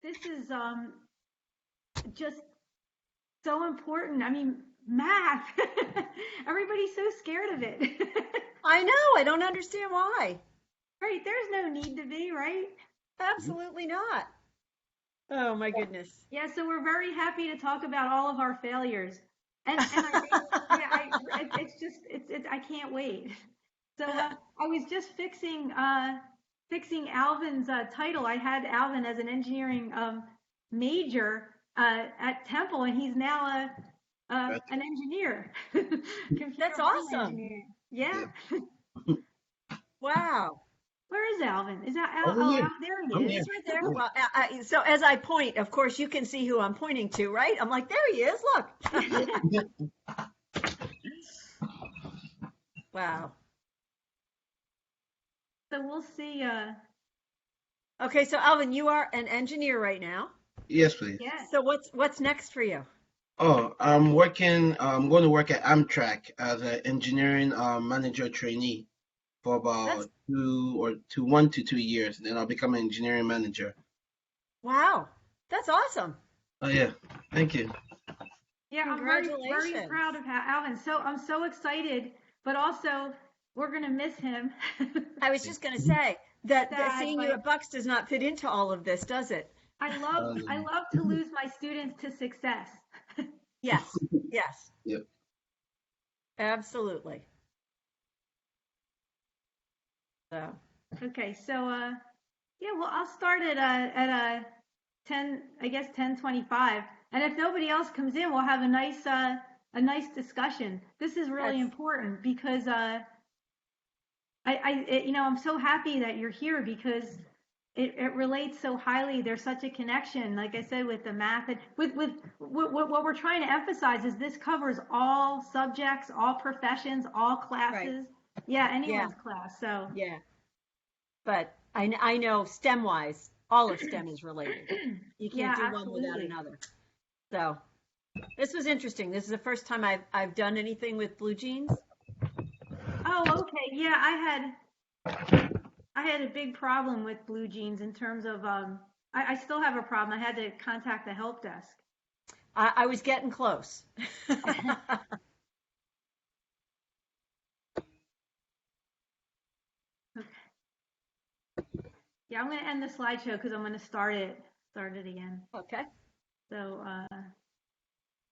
this is just so important. I mean, math. Everybody's so scared of it. I know. I don't understand why. Right? There's no need to be, right? Absolutely not. Oh my goodness. Yeah, so we're very happy to talk about all of our failures. And yeah, it's just it's I can't wait. So I was just fixing Alvin's title. I had Alvin as an engineering major at Temple, and he's now an engineer, computer That's hardware awesome. engineer. Yeah. Wow. Where is Alvin? Is that Over Oh, here. there he I'm is. here. He's right there. Well, so as I point, of course, you can see who I'm pointing to, right? I'm like, there he is. Look. Wow. So we'll see. Okay, so Alvin, you are an engineer right now. Yes, please. Yes. So what's next for you? Oh, I'm working. I'm going to work at Amtrak as an engineering manager trainee for That's about 1 to 2 years. Then I'll become an engineering manager. wow. That's awesome. Oh yeah, thank you. Yeah, I'm very Congratulations. proud of Alvin. So I'm so excited, but also we're gonna miss him. I was just going to say that Sad, seeing you but at Bucks does not fit into all of this, does it? I Um, love to lose my students to success. Yes. Yes. yep. Absolutely. So, Okay, so yeah, well I'll start at 10, I guess 10:25, and if nobody else comes in, we'll have a nice discussion. This is really that's important because I'm so happy that you're here because it relates so highly. There's such a connection, like I said, with the math and with what we're trying to emphasize is this covers all subjects, all professions, all right. classes. Yeah, Yeah. anyone's class. So Yeah. But I know STEM wise, all of STEM is related. You can't yeah, do one without absolutely. another. So this was interesting. This is the first time I've done anything with blue jeans. Oh, okay. Yeah, I had a big problem with blue jeans in terms of I still have a problem. I had to contact the help desk. I was getting close. Yeah, I'm going to end the slideshow because I'm going to start it again. Okay. So,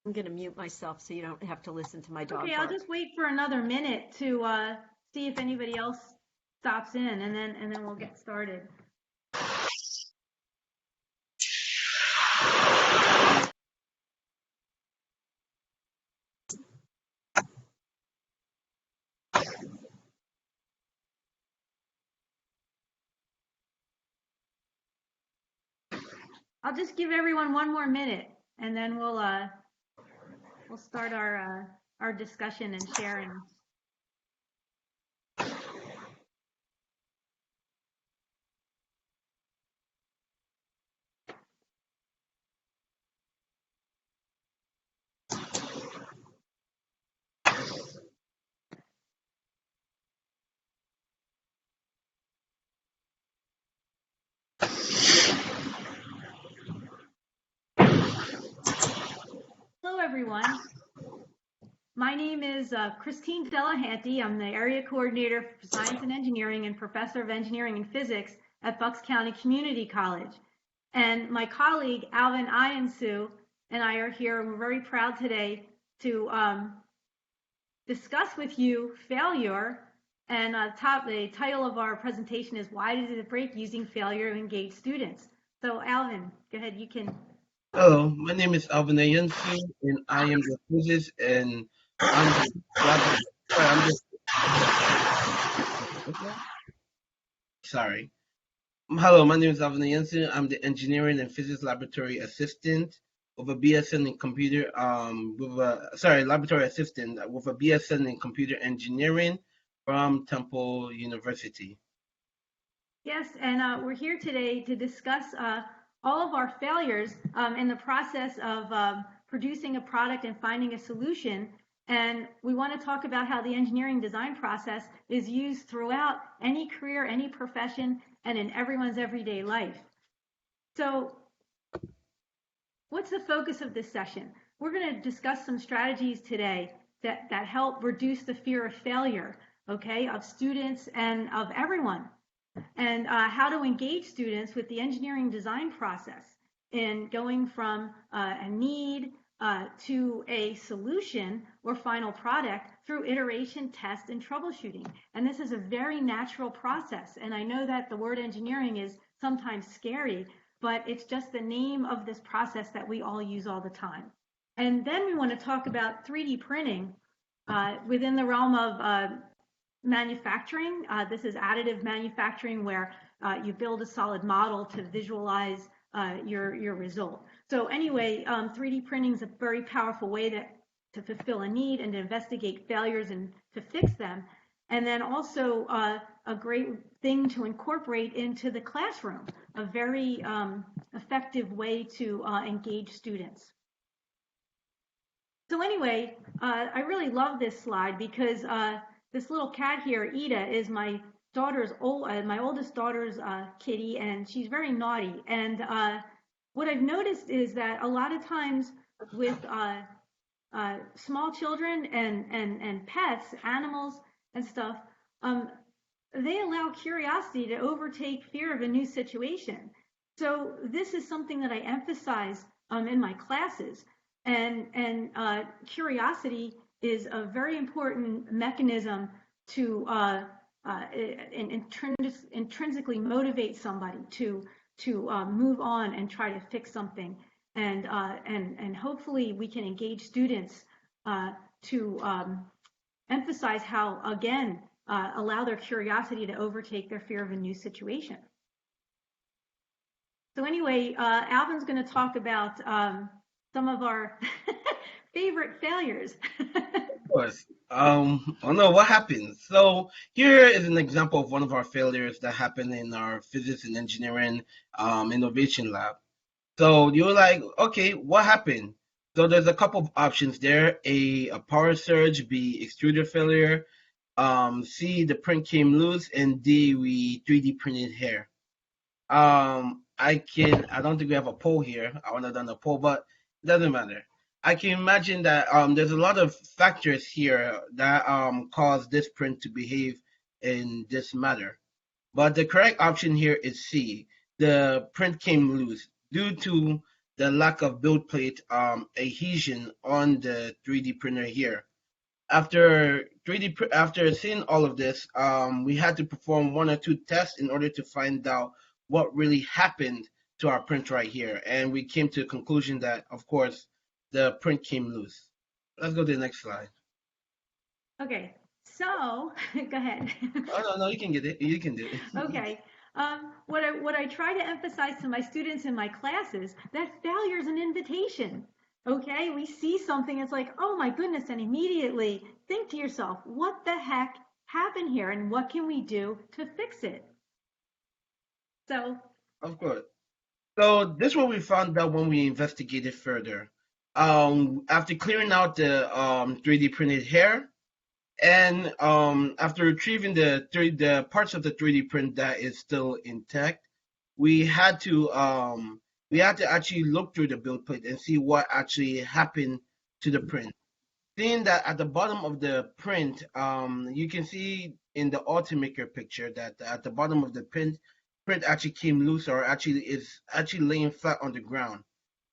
I'm going to mute myself so you don't have to listen to my dog okay, I'll bark. just wait for another minute to see if anybody else stops in, and then we'll get started. I'll just give everyone one more minute, and then we'll start our discussion and sharing. Hello, everyone. My name is Christine Delahanty. I'm the area coordinator for science and engineering and professor of engineering and physics at Bucks County Community College. And my colleague, Alvin Iansu, and I are here, and we're very proud today to discuss with you failure. And the title of our presentation is Why Did It Break Using Failure to Engage Students? So Alvin, go ahead, you can. Hello, my name is Alvin Ayensi, and I am the physicist and I'm sorry. Hello, my name is Alvin Ayensi. I'm the engineering and physics laboratory assistant with a BSN in computer laboratory assistant with a BSN in computer engineering from Temple University. Yes, and we're here today to discuss all of our failures in the process of producing a product and finding a solution. And we want to talk about how the engineering design process is used throughout any career, any profession, and in everyone's everyday life. So what's the focus of this session? We're going to discuss some strategies today that help reduce the fear of failure, okay, of students and of everyone, and how to engage students with the engineering design process in going from a need to a solution or final product through iteration, test, and troubleshooting. And this is a very natural process. And I know that the word engineering is sometimes scary, but it's just the name of this process that we all use all the time. And then we want to talk about 3D printing within the realm of manufacturing. This is additive manufacturing, where you build a solid model to visualize your result. So anyway, 3D printing is a very powerful way to fulfill a need and to investigate failures and to fix them. And then also a great thing to incorporate into the classroom, a very effective way to engage students. So anyway, I really love this slide because this little cat here, Ida, is my oldest daughter's kitty, and she's very naughty. And what I've noticed is that a lot of times with small children and pets, animals and stuff, they allow curiosity to overtake fear of a new situation. So this is something that I emphasize in my classes. And curiosity is a very important mechanism to intrinsically motivate somebody to move on and try to fix something. And hopefully we can engage students to emphasize how, again, allow their curiosity to overtake their fear of a new situation. So anyway, Alvin's going to talk about some of our favorite failures. Of course. Oh no, what happened? So here is an example of one of our failures that happened in our physics and engineering innovation lab. So you're like, okay, what happened? So there's a couple of options there: a power surge, B, extruder failure, C, the print came loose, and D, we 3D printed hair. I don't think we have a poll here. I would have done a poll, but it doesn't matter. I can imagine that there's a lot of factors here that cause this print to behave in this manner. But the correct option here is C. The print came loose due to the lack of build plate adhesion on the 3D printer here. After seeing all of this, we had to perform one or two tests in order to find out what really happened to our print right here. And we came to the conclusion that, of course, the print came loose. Let's go to the next slide. Okay, so go ahead. Oh, no, you can get it. You can do it. Okay. What I try to emphasize to my students in my classes, that failure is an invitation. Okay, we see something, it's like, oh my goodness, and immediately think to yourself, what the heck happened here, and what can we do to fix it? So, of course. So this is what we found out when we investigated further. After clearing out the 3D printed hair, and after retrieving the parts of the 3D print that is still intact, we had to actually look through the build plate and see what actually happened to the print. Seeing that at the bottom of the print, you can see in the Ultimaker picture that at the bottom of the print actually came loose, or actually is actually laying flat on the ground.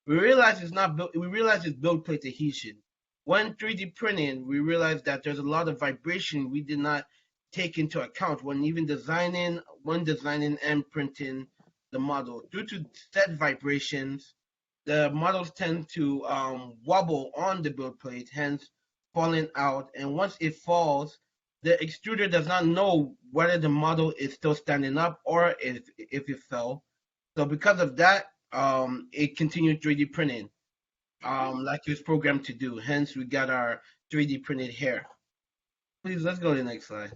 We realize it's build plate adhesion. When 3D printing, we realized that there's a lot of vibration we did not take into account when designing and printing the model. Due to set vibrations, the models tend to wobble on the build plate, hence falling out. And once it falls, the extruder does not know whether the model is still standing up or if it fell. So because of that, it continued 3D printing, like it was programmed to do. Hence, we got our 3D printed hair. Please, let's go to the next slide.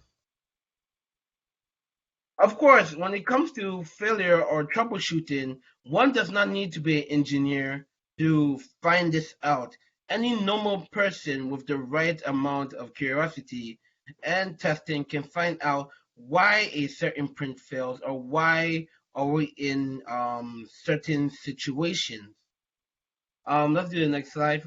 Of course, when it comes to failure or troubleshooting, one does not need to be an engineer to find this out. Any normal person with the right amount of curiosity and testing can find out why a certain print fails or why are we in certain situations. Let's do the next slide.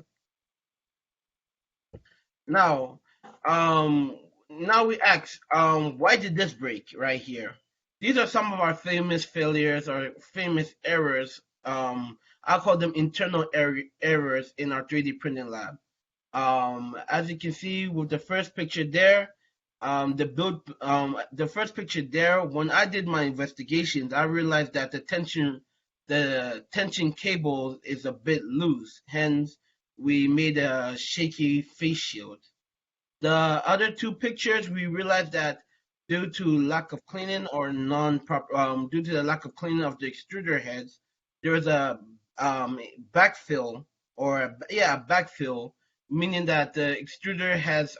Now, now we ask, why did this break right here? These are some of our famous failures or famous errors. I call them internal errors in our 3D printing lab. As you can see with the first picture there, the first picture there, when I did my investigations, I realized that the tension cable is a bit loose. Hence, we made a shaky face shield. The other two pictures, we realized that due to lack of cleaning or due to the lack of cleaning of the extruder heads, there was a backfill backfill, meaning that the extruder has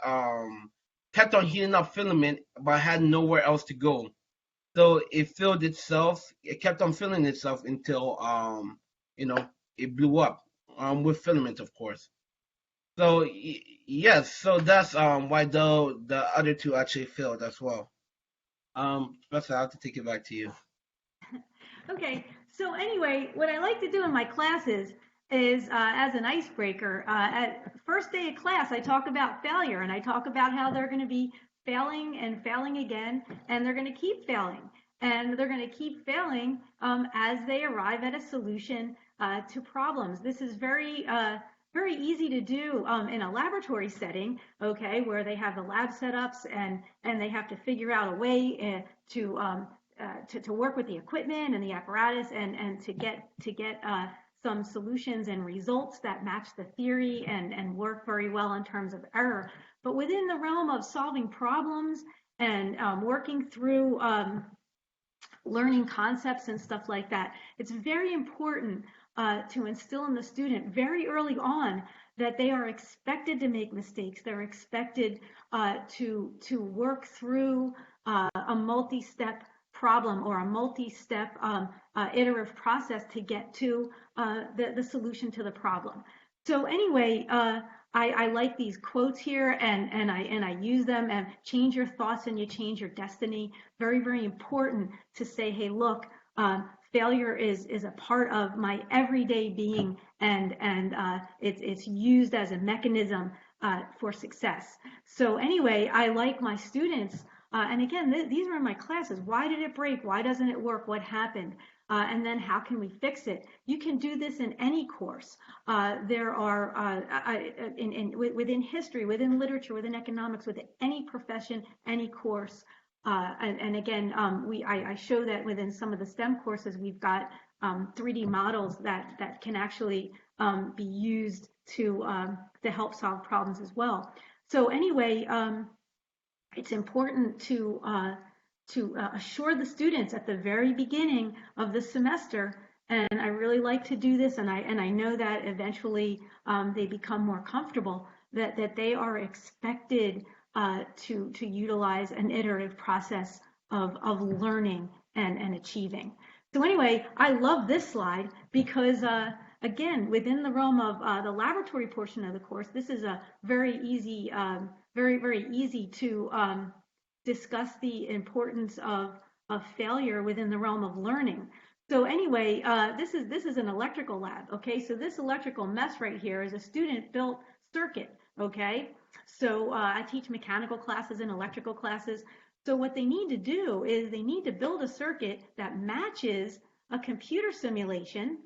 kept on heating up filament but had nowhere else to go. So it filled itself. It kept on filling itself until you know it blew up with filament, of course. So yes, so that's why the other two actually failed as well. Professor, I have to take it back to you. Okay, so anyway, what I like to do in my classes is, as an icebreaker, at first day of class, I talk about failure and I talk about how they're going to be failing and failing again, and they're going to keep failing. And they're going to keep failing as they arrive at a solution to problems. This is very easy to do in a laboratory setting, okay, where they have the lab setups and they have to figure out a way to work with the equipment and the apparatus and to get some solutions and results that match the theory and work very well in terms of error. But within the realm of solving problems and working through learning concepts and stuff like that, it's very important to instill in the student very early on that they are expected to make mistakes. They're expected to work through a multi-step problem or a multi-step iterative process to get to the solution to the problem. So anyway, I like these quotes here and I use them, and change your thoughts and you change your destiny. Very, very important to say, hey, look, failure is a part of my everyday being, and it's used as a mechanism for success. So anyway, I like my students, and again, these are in my classes. Why did it break? Why doesn't it work? What happened? And then how can we fix it? You can do this in any course. There are within history, within literature, within economics, within any profession, any course. And again, I show that within some of the STEM courses, we've got 3D models that can actually be used to help solve problems as well. So anyway, it's important to assure the students at the very beginning of the semester, and I really like to do this, and I know that eventually they become more comfortable, that they are expected to utilize an iterative process of learning and achieving. So anyway, I love this slide because again, within the realm of the laboratory portion of the course, this is a very easy, very easy to discuss the importance of failure within the realm of learning. So anyway, this is an electrical lab. Okay, so this electrical mess right here is a student built circuit. Okay, so I teach mechanical classes and electrical classes. So what they need to do is they need to build a circuit that matches a computer simulation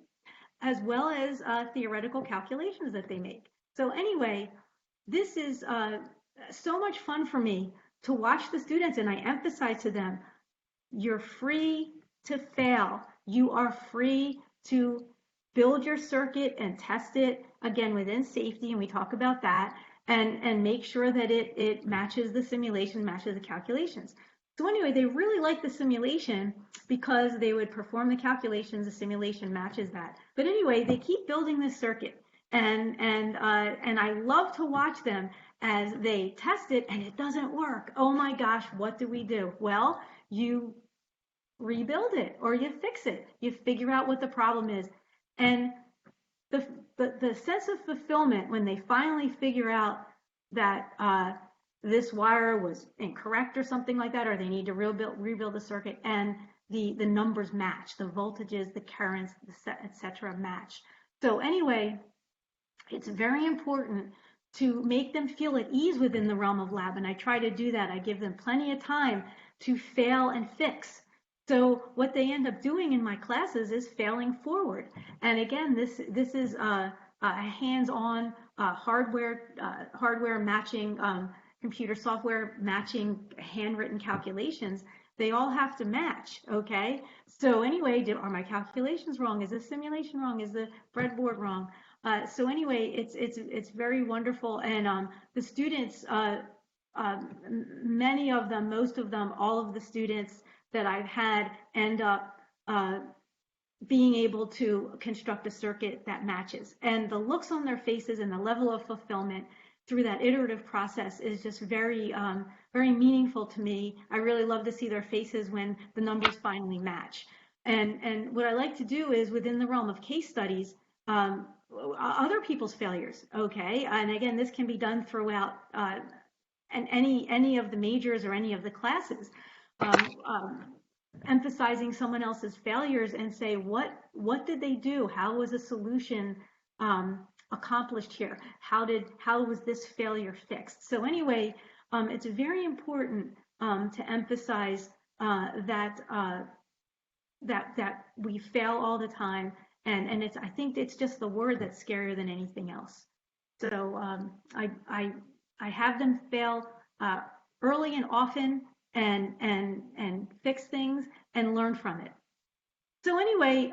as well as theoretical calculations that they make. So anyway, this is so much fun for me to watch the students, and I emphasize to them, you're free to fail. You are free to build your circuit and test it, again, within safety, and we talk about that, and make sure that it matches the simulation, matches the calculations. So anyway, they really like the simulation because they would perform the calculations, the simulation matches that. But anyway, they keep building this circuit, and I love to watch them as they test it and it doesn't work. Oh my gosh, what do we do? Well, you rebuild it or you fix it. You figure out what the problem is. And the sense of fulfillment when they finally figure out that this wire was incorrect or something like that, or they need to rebuild the circuit, and the numbers match, the voltages, the currents, etc. match. So anyway, it's very important to make them feel at ease within the realm of lab. And I try to do that. I give them plenty of time to fail and fix. So what they end up doing in my classes is failing forward. And again, this is a hands-on hardware matching, computer software matching handwritten calculations. They all have to match, okay? So anyway, are my calculations wrong? Is the simulation wrong? Is the breadboard wrong? So anyway, it's very wonderful, and the students, many of them, most of them, all of the students that I've had end up being able to construct a circuit that matches. And the looks on their faces and the level of fulfillment through that iterative process is just very, very meaningful to me. I really love to see their faces when the numbers finally match. And what I like to do is, within the realm of case studies, other people's failures, okay? And again, this can be done throughout and any of the majors or any of the classes. Emphasizing someone else's failures and say, what did they do? How was a solution accomplished here? How was this failure fixed? So anyway, it's very important to emphasize that we fail all the time, and I think it's just the word that's scarier than anything else. So I have them fail early and often, and fix things and learn from it. So anyway,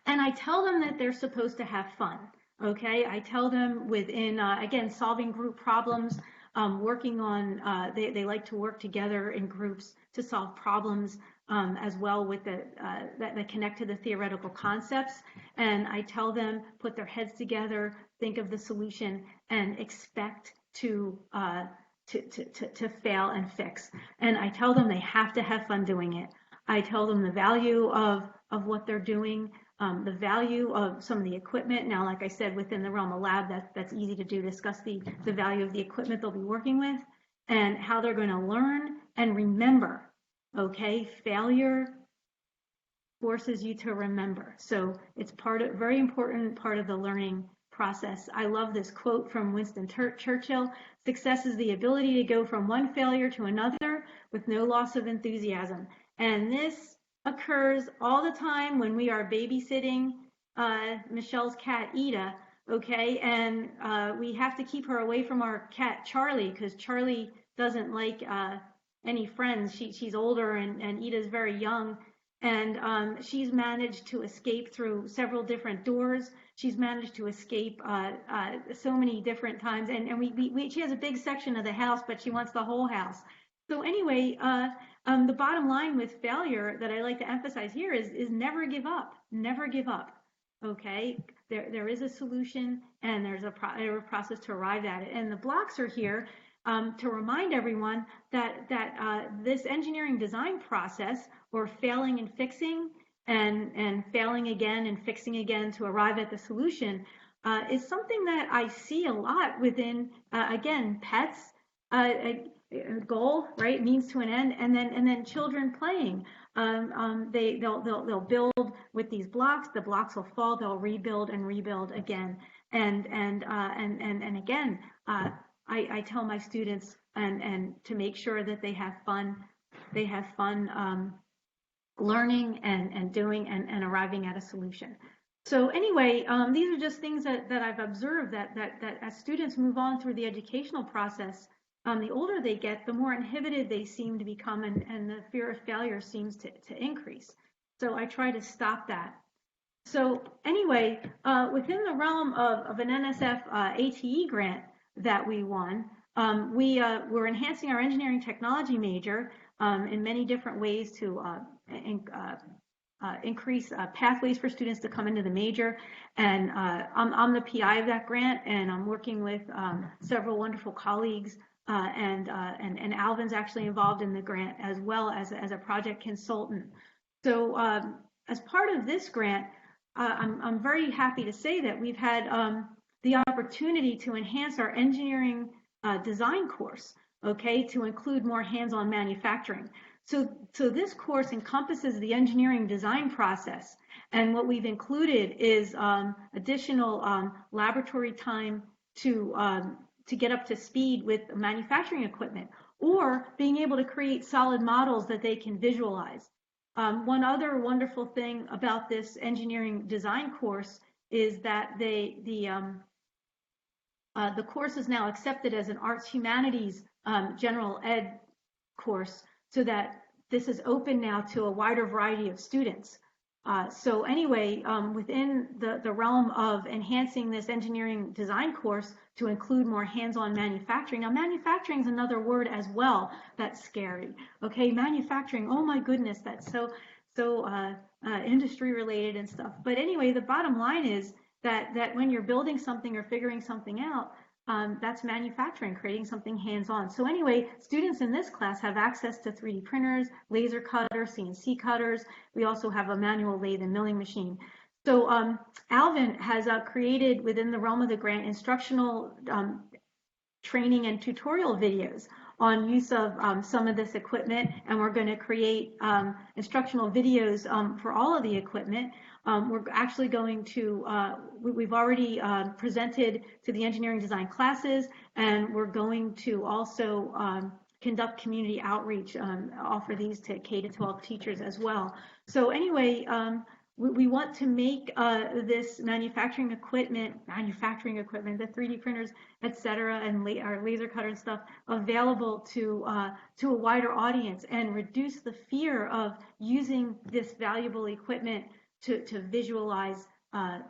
and I tell them that they're supposed to have fun. Okay, I tell them within again, solving group problems, working on they like to work together in groups to solve problems, as well with that connect to the theoretical concepts. And I tell them, put their heads together, think of the solution, and expect to fail and fix. And I tell them they have to have fun doing it. I tell them the value of what they're doing, the value of some of the equipment. Now, like I said, within the realm of lab, that's easy to do, discuss the value of the equipment they'll be working with and how they're going to learn and remember. Okay, failure forces you to remember. So it's very important part of the learning process. I love this quote from Winston Churchill: "Success is the ability to go from one failure to another with no loss of enthusiasm." And this occurs all the time when we are babysitting Michelle's cat, Ida, okay? And we have to keep her away from our cat, Charlie, because Charlie doesn't like any friends. She's older, and Ida's very young. And she's managed to escape through several different doors. She's managed to escape so many different times. And she has a big section of the house, but she wants the whole house. So anyway, the bottom line with failure that I like to emphasize here is never give up. Never give up. Okay, there is a solution, and there's a process to arrive at it. And the blocks are here to remind everyone that this engineering design process, or failing and fixing, and failing again and fixing again to arrive at the solution, is something that I see a lot within again, pets. Goal, right, means to an end, and then children playing. They'll build with these blocks. The blocks will fall. They'll rebuild and rebuild again. And again, I tell my students and to make sure that they have fun. They have fun learning and doing and arriving at a solution. So anyway, these are just things that I've observed that as students move on through the educational process, the older they get, the more inhibited they seem to become, and the fear of failure seems to increase. So I try to stop that. So anyway, within the realm of an NSF ATE grant that we won, we're enhancing our engineering technology major in many different ways to increase pathways for students to come into the major. And I'm the PI of that grant, and I'm working with several wonderful colleagues. And Alvin's actually involved in the grant as well as a project consultant. So as part of this grant, I'm very happy to say that we've had the opportunity to enhance our engineering design course, okay, to include more hands-on manufacturing. So this course encompasses the engineering design process, and what we've included is additional laboratory time to get up to speed with manufacturing equipment, or being able to create solid models that they can visualize. One other wonderful thing about this engineering design course is that the course is now accepted as an arts humanities general ed course, so that this is open now to a wider variety of students. So anyway, within the realm of enhancing this engineering design course to include more hands-on manufacturing. Now, manufacturing is another word as well that's scary. Okay, manufacturing, oh my goodness, that's so industry related and stuff. But anyway, the bottom line is that when you're building something or figuring something out, that's manufacturing, creating something hands-on. So anyway, students in this class have access to 3D printers, laser cutters, CNC cutters. We also have a manual lathe and milling machine. So Alvin has created, within the realm of the grant, instructional training and tutorial videos on use of some of this equipment, and we're going to create instructional videos for all of the equipment. We're actually going to, we've already presented to the engineering design classes, and we're going to also conduct community outreach, offer these to K-12 teachers as well. So anyway, we want to make this manufacturing equipment, the 3D printers, et cetera, and our laser cutter and stuff available to a wider audience, and reduce the fear of using this valuable equipment to visualize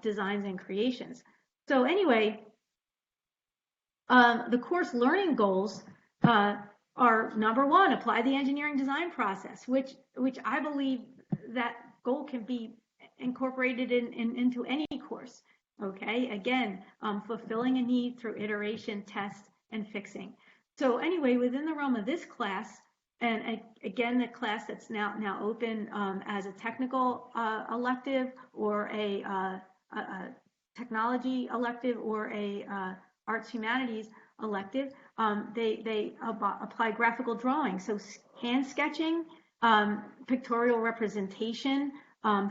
designs and creations. So anyway, the course learning goals are, number one, apply the engineering design process, which I believe that goal can be incorporated into any course. Okay, again, fulfilling a need through iteration, test, and fixing. So anyway, within the realm of this class, and again, the class that's now open as a technical elective, or a technology elective, or a arts humanities elective, they apply graphical drawing, so hand sketching, pictorial representation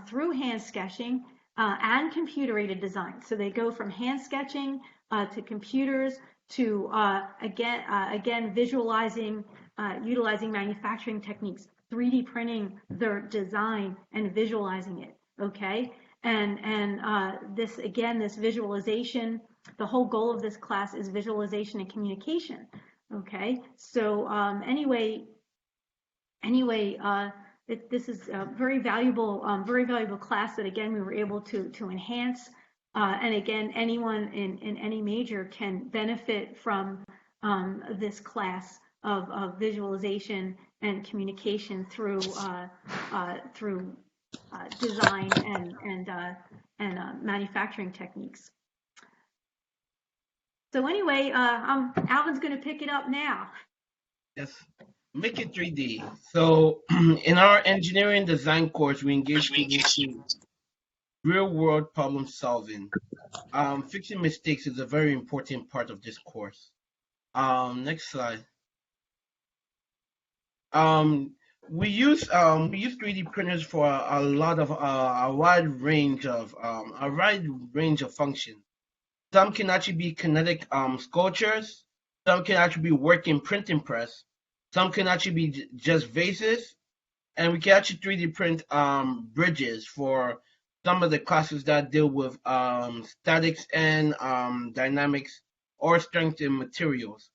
through hand sketching, and computer-aided design. So they go from hand sketching to computers to again visualizing, utilizing manufacturing techniques, 3D printing their design and visualizing it. Okay, and this visualization, the whole goal of this class is visualization and communication. Okay, so anyway, this is a very valuable class that, again, we were able to enhance. And again, anyone in any major can benefit from this class of visualization and communication through design and manufacturing techniques. So anyway, Alvin's going to pick it up now. Yes. Make it 3D. So in our engineering design course, we engage in real-world problem solving. Fixing mistakes is a very important part of this course. Next slide. We use 3D printers for a wide range of functions. Some can actually be kinetic sculptures. Some can actually be working printing press. Some can actually be just vases, and we can actually 3D print bridges for some of the classes that deal with statics and dynamics, or strength in materials.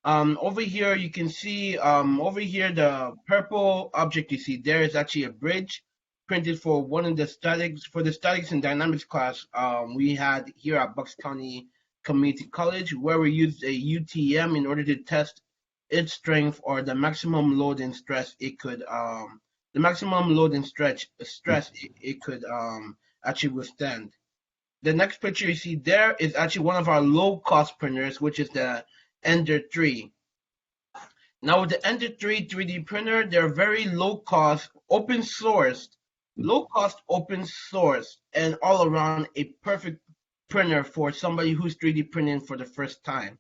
Over here, you can see the purple object you see there is actually a bridge printed for one of the statics and dynamics class we had here at Bucks County Community College, where we used a UTM in order to test its strength, or the maximum load and stress it could actually withstand. The next picture you see there is actually one of our low-cost printers, which is the Ender 3. Now with the Ender 3 3D printer, they're very low-cost, open-sourced, and all around a perfect printer for somebody who's 3D printing for the first time.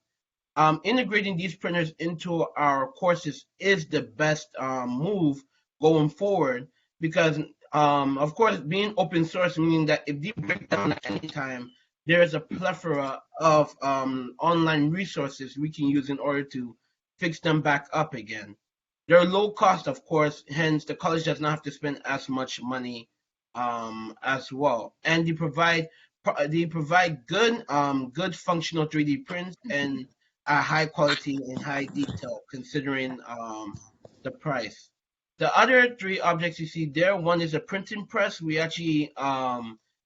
Integrating these printers into our courses is the best move going forward, because of course, being open source, meaning that if they break down at any time, there is a plethora of online resources we can use in order to fix them back up again. They're low cost, of course, hence the college does not have to spend as much money as well. And they provide good functional 3D prints and a high quality and high detail considering the price. The other three objects you see there, one is a printing press. We actually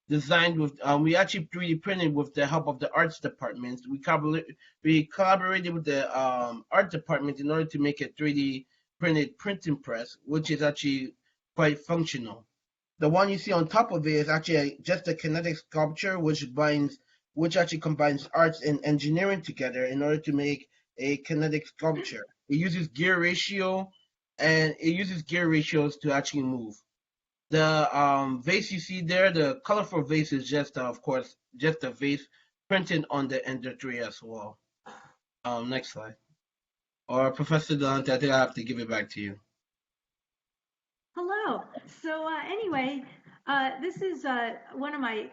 we actually 3D printed with the help of the arts department. We collaborated with the art department in order to make a 3D printed printing press, which is actually quite functional. The one you see on top of it is actually just a kinetic sculpture, which actually combines arts and engineering together in order to make a kinetic sculpture. It uses gear ratios to actually move. The vase you see there, the colorful vase is just, of course, just a vase printed on the Ender 3 as well. Next slide. Or Professor Delante, I think I have to give it back to you. Hello. So anyway, this is one of my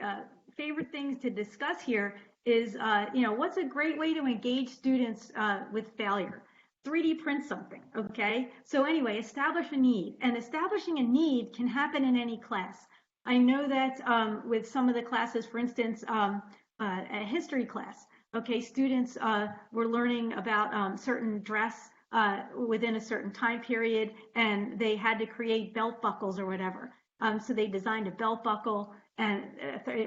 favorite things to discuss here is, what's a great way to engage students with failure? 3D print something, okay? So anyway, establish a need. And establishing a need can happen in any class. I know that with some of the classes, for instance, a history class, okay, students were learning about certain dress within a certain time period, and they had to create belt buckles or whatever. So they designed a belt buckle and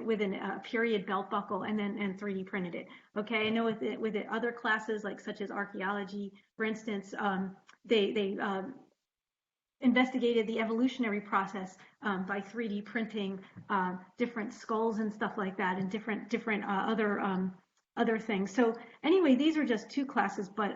within a period belt buckle, and then 3D printed it. Okay, I know with other classes like such as archaeology, for instance, they investigated the evolutionary process by 3D printing different skulls and stuff like that, and different other things. So anyway, these are just two classes, but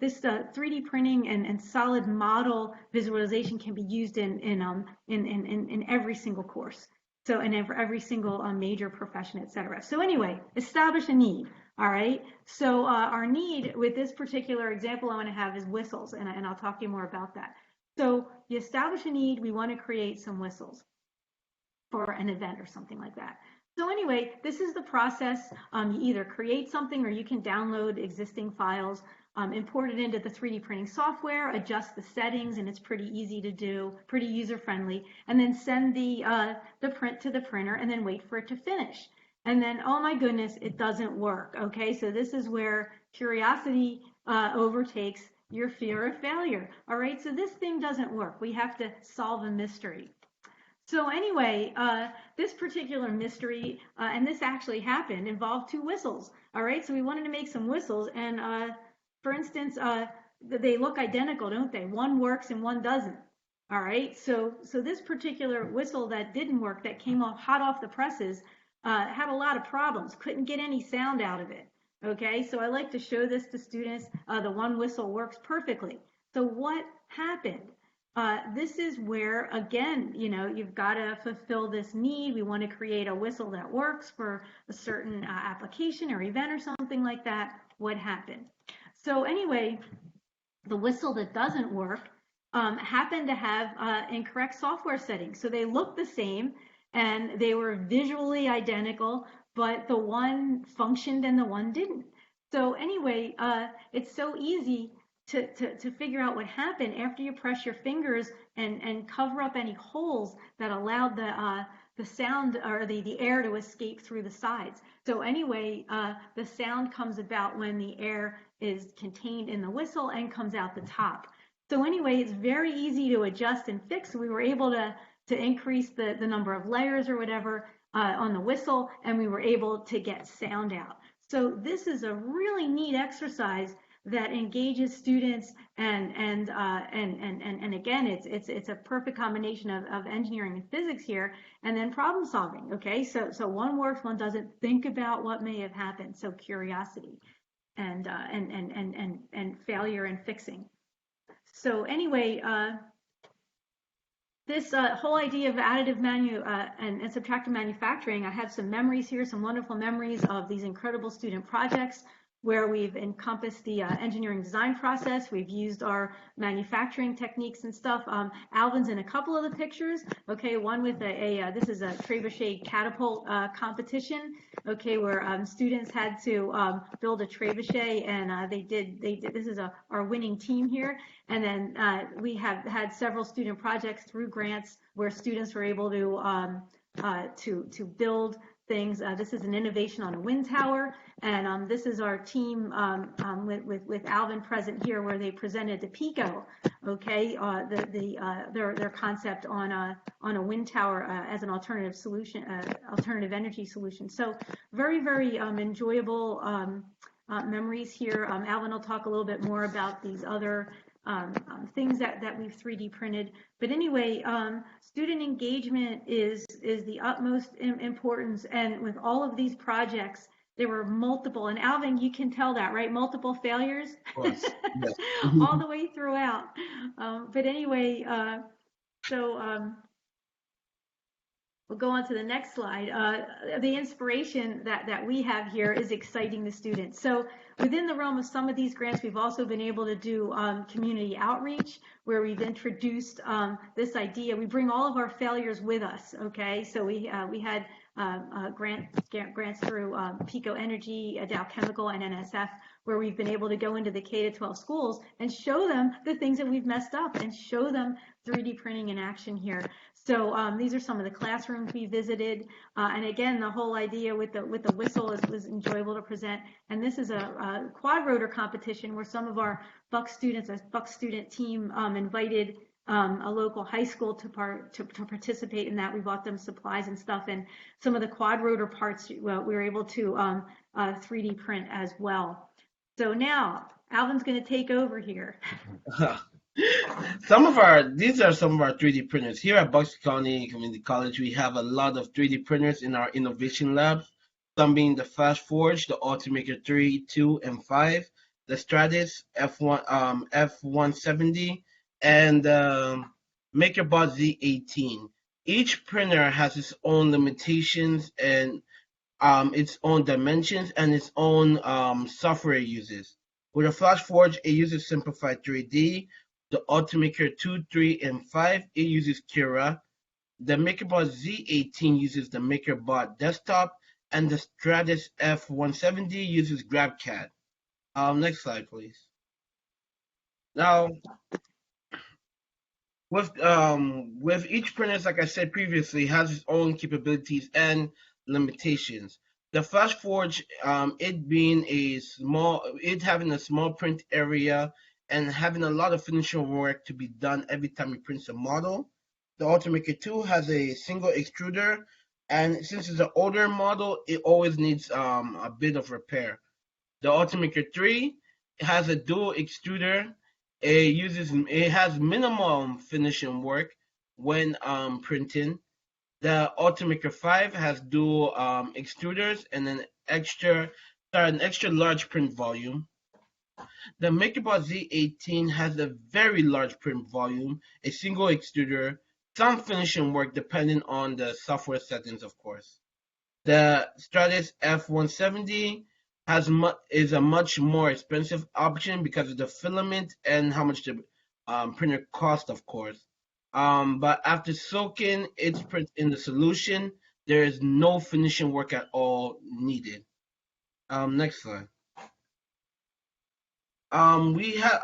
this 3D printing and solid model visualization can be used in every single course. So in every single major profession, et cetera. So anyway, establish a need. All right. So our need with this particular example I want to have is whistles, and I'll talk to you more about that. So you establish a need. We want to create some whistles for an event or something like that. So anyway, this is the process. You either create something or you can download existing files, import it into the 3D printing software, adjust the settings, and it's pretty easy to do, pretty user-friendly, and then send the print to the printer and then wait for it to finish. And then, oh my goodness, it doesn't work. Okay, so this is where curiosity overtakes your fear of failure. All right, so this thing doesn't work. We have to solve a mystery. So anyway, this particular mystery, and this actually happened, involved two whistles. All right, so we wanted to make some whistles, and for instance, they look identical, don't they? One works and one doesn't. All right, so this particular whistle that didn't work, that came off hot off the presses, had a lot of problems. Couldn't get any sound out of it. Okay, so I like to show this to students. The one whistle works perfectly. So what happened? This is where, again, you've got to fulfill this need. We want to create a whistle that works for a certain application or event or something like that. What happened? So anyway, the whistle that doesn't work happened to have incorrect software settings. So they look the same and they were visually identical, but the one functioned and the one didn't. So anyway, it's so easy to figure out what happened after you press your fingers and cover up any holes that allowed the sound or the air to escape through the sides. So anyway, the sound comes about when the air is contained in the whistle and comes out the top. So anyway, it's very easy to adjust and fix. We were able to increase the number of layers or whatever on the whistle, and we were able to get sound out. So this is a really neat exercise that engages students, and again, it's a perfect combination of engineering and physics here, and then problem solving. Okay, so one works, one doesn't. Think about what may have happened. So curiosity and failure and fixing. So anyway, this whole idea of additive and subtractive manufacturing, I have some memories here, some wonderful memories of these incredible student projects. where we've encompassed the engineering design process. We've used our manufacturing techniques and stuff. Alvin's in a couple of the pictures. Okay, one with this is a trebuchet catapult competition. Okay, where students had to build a trebuchet, and they did. This is our winning team here. And then we have had several student projects through grants where students were able to build things. This is an innovation on a wind tower, and this is our team with Alvin present here, where they presented to Pico, okay, their concept on a wind tower as an alternative solution, alternative energy solution. So very enjoyable memories here. Alvin will talk a little bit more about these other things that we've 3D printed. But anyway, student engagement is the utmost importance. And with all of these projects, there were multiple, and Alvin, you can tell that, right? Multiple failures. Of course. Yes. All the way throughout. But anyway, we'll go on to the next slide. The inspiration that we have here is exciting the students. So within the realm of some of these grants, we've also been able to do community outreach, where we've introduced this idea. We bring all of our failures with us, okay? So we had grants through Pico Energy, Dow Chemical, and NSF, where we've been able to go into the K-12 schools and show them the things that we've messed up and show them 3D printing in action here. So these are some of the classrooms we visited, and again, the whole idea with the whistle was enjoyable to present. And this is a quad rotor competition where some of our Buck students, a Buck student team, invited a local high school to participate in that. We bought them supplies and stuff, and some of the quad rotor parts we were able to 3D print as well. So now Alvin's going to take over here. These are some of our 3D printers. Here at Bucks County Community College, we have a lot of 3D printers in our innovation labs, some being the Flash Forge, the Ultimaker 3, 2, and 5, the Stratus F170, and MakerBot Z18. Each printer has its own limitations and its own dimensions and its own software it uses. With a Flash Forge, it uses Simplified 3D. The Ultimaker 2, 3, and 5, it uses Kira. The MakerBot Z18 uses the MakerBot desktop, and the Stratus F170 uses GrabCAD. Next slide, please. Now, with each printer, like I said previously, has its own capabilities and limitations. The Flash Forge, it having a small print area and having a lot of finishing work to be done every time it prints a model. The Ultimaker 2 has a single extruder, and since it's an older model, it always needs a bit of repair. The Ultimaker 3 has a dual extruder. It has minimum finishing work when printing. The Ultimaker 5 has dual extruders and an extra large print volume. The MakerBot Z18 has a very large print volume, a single extruder, some finishing work depending on the software settings, of course. The Stratus F170 is a much more expensive option because of the filament and how much the printer costs, of course. But after soaking its print in the solution, there is no finishing work at all needed. Next slide. We have,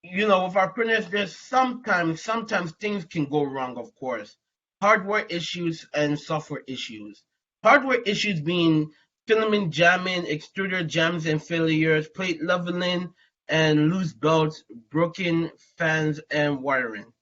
with our printers, there's sometimes things can go wrong, of course. Hardware issues and software issues. Hardware issues being filament jamming, extruder jams and failures, plate leveling, and loose belts, broken fans, and wiring.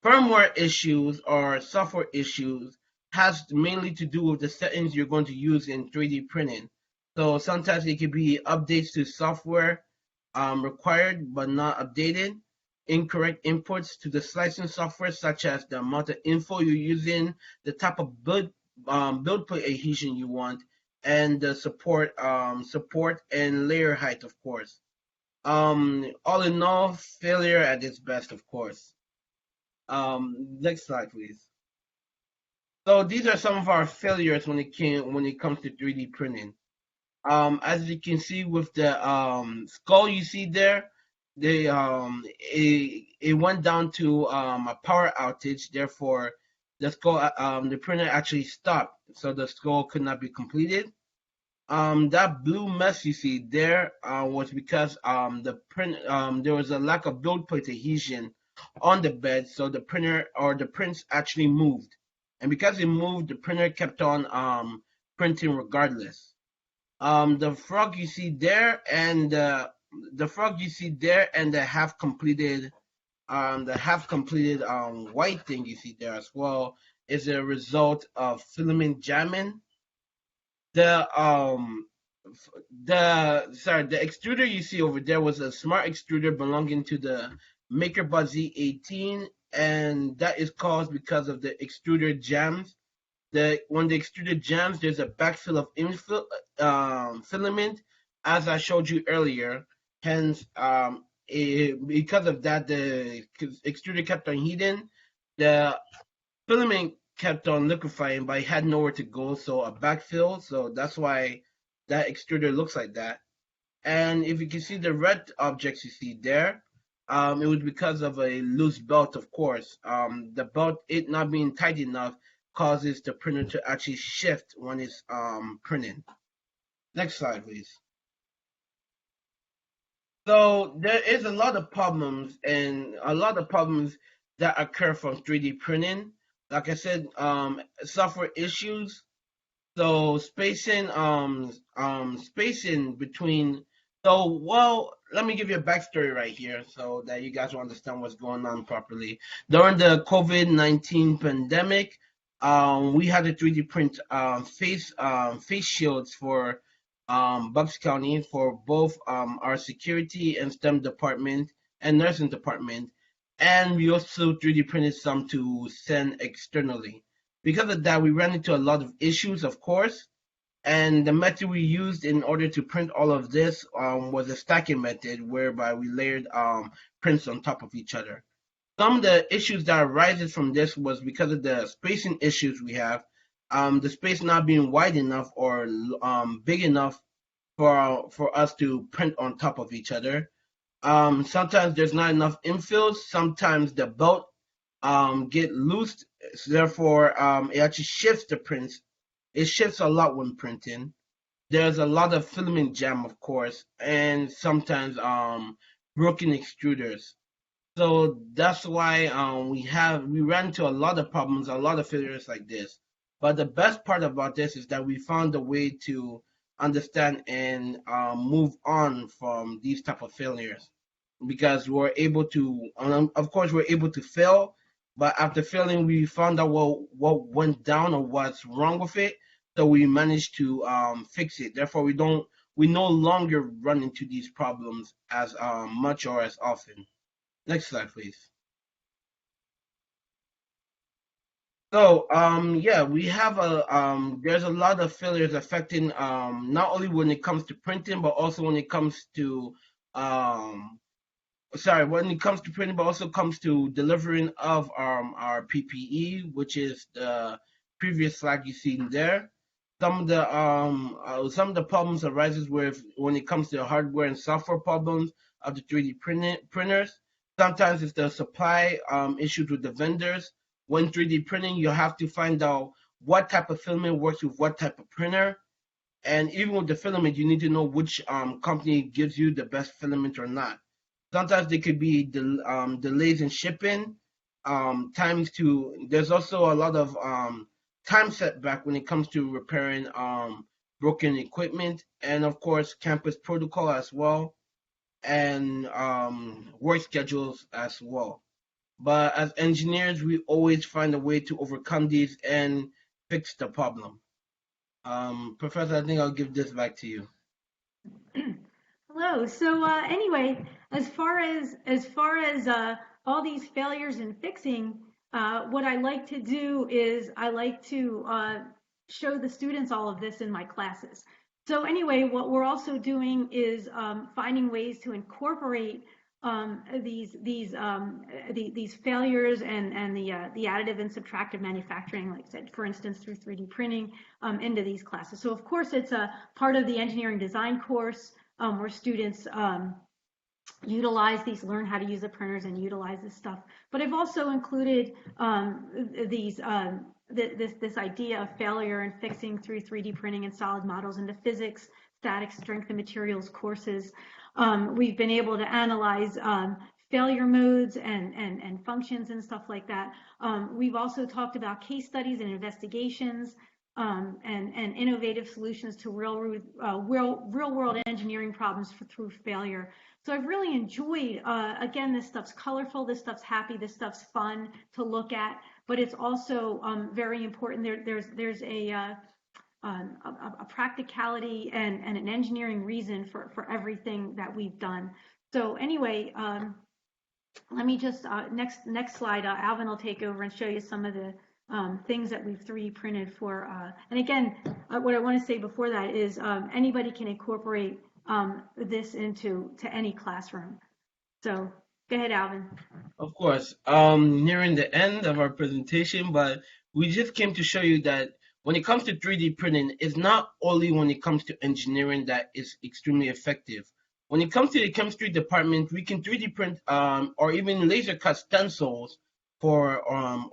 Firmware issues or software issues has mainly to do with the settings you're going to use in 3D printing. So sometimes it could be updates to software required but not updated, incorrect inputs to the slicing software, such as the amount of info you're using, the type of build plate adhesion you want, and the support and layer height, of course. All in all, failure at its best, of course. Next slide, please. So these are some of our failures when it comes to 3D printing. As you can see with the skull you see there, it went down to a power outage. Therefore, the printer actually stopped, so the skull could not be completed. That blue mess you see there was because there was a lack of build plate adhesion on the bed, so the prints actually moved, and because it moved, the printer kept on printing regardless. The frog you see there and the frog you see there and the half completed white thing you see there as well is a result of filament jamming. The the extruder you see over there was a smart extruder belonging to the MakerBot Z18, and that is caused because of the extruder jams. When the extruder jams, there's a backfill of filament, as I showed you earlier. Hence, because of that, the extruder kept on heating. The filament kept on liquefying, but it had nowhere to go, so a backfill. So that's why that extruder looks like that. And if you can see the red objects you see there, it was because of a loose belt, of course. The belt, it not being tight enough, causes the printer to actually shift when it's printing. Next slide, please. So there is a lot of problems that occur from 3D printing. Like I said, software issues. So spacing between. So well, let me give you a backstory right here so that you guys will understand what's going on properly. During the COVID-19 pandemic, we had to 3D print face shields for Bucks County for both our security and STEM department and nursing department, and we also 3D printed some to send externally. Because of that, we ran into a lot of issues, of course, and the method we used in order to print all of this was a stacking method whereby we layered prints on top of each other. Some of the issues that arises from this was because of the spacing issues we have, the space not being wide enough or big enough for us to print on top of each other. Sometimes there's not enough infills. Sometimes the belt get loose, so therefore it actually shifts the prints. It shifts a lot when printing. There's a lot of filament jam, of course, and sometimes broken extruders. So that's why we ran into a lot of problems, a lot of failures like this. But the best part about this is that we found a way to understand and move on from these type of failures because we're able to, of course, we're able to fail, but after failing, we found out what went down or what's wrong with it. So we managed to fix it. Therefore, we no longer run into these problems as much or as often. Next slide, please. So, yeah, we have there's a lot of failures affecting, not only when it comes to printing, but also when it comes to, um, when it comes to printing, but also comes to delivering of our PPE, which is the previous slide you see there. Some of the problems arises with when it comes to hardware and software problems of the 3D printers. Sometimes it's the supply issues with the vendors. When 3D printing, you have to find out what type of filament works with what type of printer. And even with the filament, you need to know which company gives you the best filament or not. Sometimes there could be delays in shipping. There's also a lot of time setback when it comes to repairing broken equipment, and of course, campus protocol as well, and work schedules as well. But as engineers, we always find a way to overcome these and fix the problem. Professor, I think I'll give this back to you. Hello. So anyway, as far as all these failures in fixing, what I like to do is I like to show the students all of this in my classes. So anyway, what we're also doing is finding ways to incorporate these failures and the additive and subtractive manufacturing, like I said, for instance, through 3D printing, into these classes. So of course, it's a part of the engineering design course, where students utilize these, learn how to use the printers and utilize this stuff. But I've also included this idea of failure and fixing through 3D printing and solid models into physics, statics, strength, and materials courses. We've been able to analyze failure modes and functions and stuff like that. We've also talked about case studies and investigations, and innovative solutions to real world engineering problems through failure. So I've really enjoyed, again, this stuff's colorful, this stuff's happy, this stuff's fun to look at, but it's also very important. There's a practicality and an engineering reason for everything that we've done. So anyway, let me just, next slide, Alvin will take over and show you some of the things that we've 3D printed for. And again, what I want to say before that is anybody can incorporate this into any classroom. So go ahead, Alvin. Of course, nearing the end of our presentation, but we just came to show you that when it comes to 3D printing, it's not only when it comes to engineering that is extremely effective. When it comes to the chemistry department, we can 3D print or even laser cut stencils for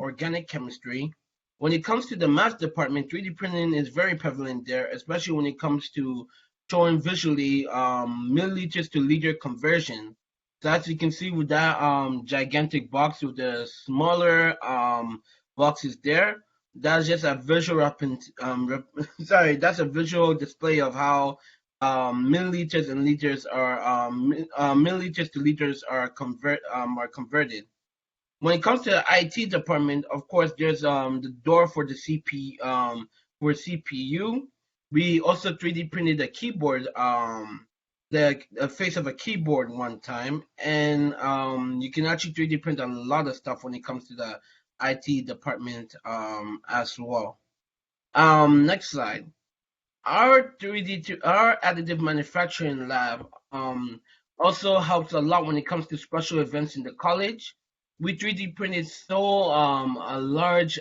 organic chemistry. When it comes to the math department, 3D printing is very prevalent there, especially when it comes to showing visually milliliters to liter conversion. So as you can see with that gigantic box with the smaller boxes there, that's just a visual that's a visual display of how milliliters and liters are milliliters to liters are converted. When it comes to the IT department, of course, there's the door for the for CPU. We also 3D printed a keyboard, the face of a keyboard one time, and you can actually 3D print a lot of stuff when it comes to the IT department as well. Next slide. Our additive manufacturing lab also helps a lot when it comes to special events in the college. We 3D printed a large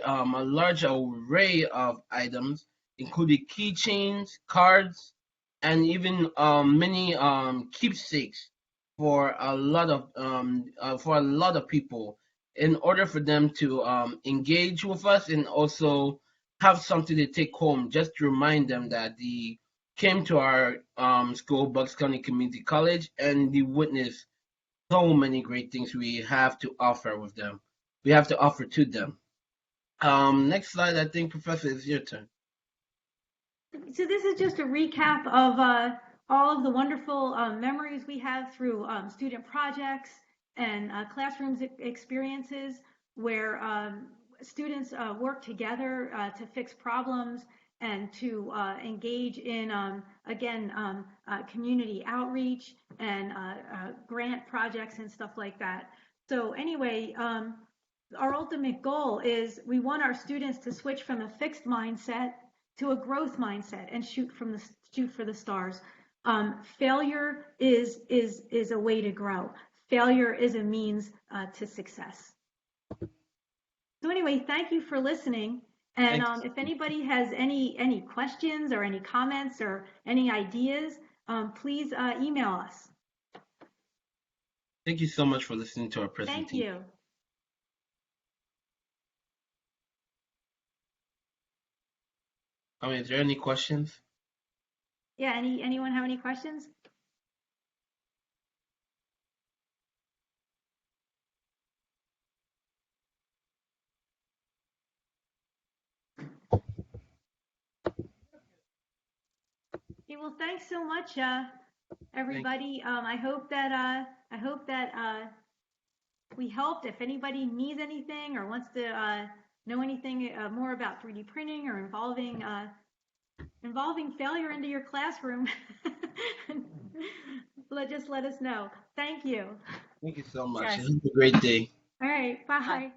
array of items, including keychains, cards, and even many keepsakes for a lot of people, in order for them to engage with us and also have something to take home, just to remind them that they came to our school, Bucks County Community College, and they witnessed so many great things we have to offer with them. We have to offer to them. Next slide, I think, Professor, it's your turn. So this is just a recap of all of the wonderful memories we have through student projects and classrooms experiences where students work together to fix problems and to engage in, again, community outreach and grant projects and stuff like that. So anyway, our ultimate goal is we want our students to switch from a fixed mindset to a growth mindset and shoot for the stars. Failure is a way to grow. Failure is a means to success. So anyway, thank you for listening. And if anybody has any questions or any comments or any ideas, please email us. Thank you so much for listening to our presentation. Thank you. Is there any questions? Yeah, anyone have any questions? Okay, well, thanks so much, everybody. I hope that we helped. If anybody needs anything or wants to know anything more about 3D printing or involving failure into your classroom, just let us know. Thank you. Thank you so much. Yes. Have a great day. All right, bye. Bye.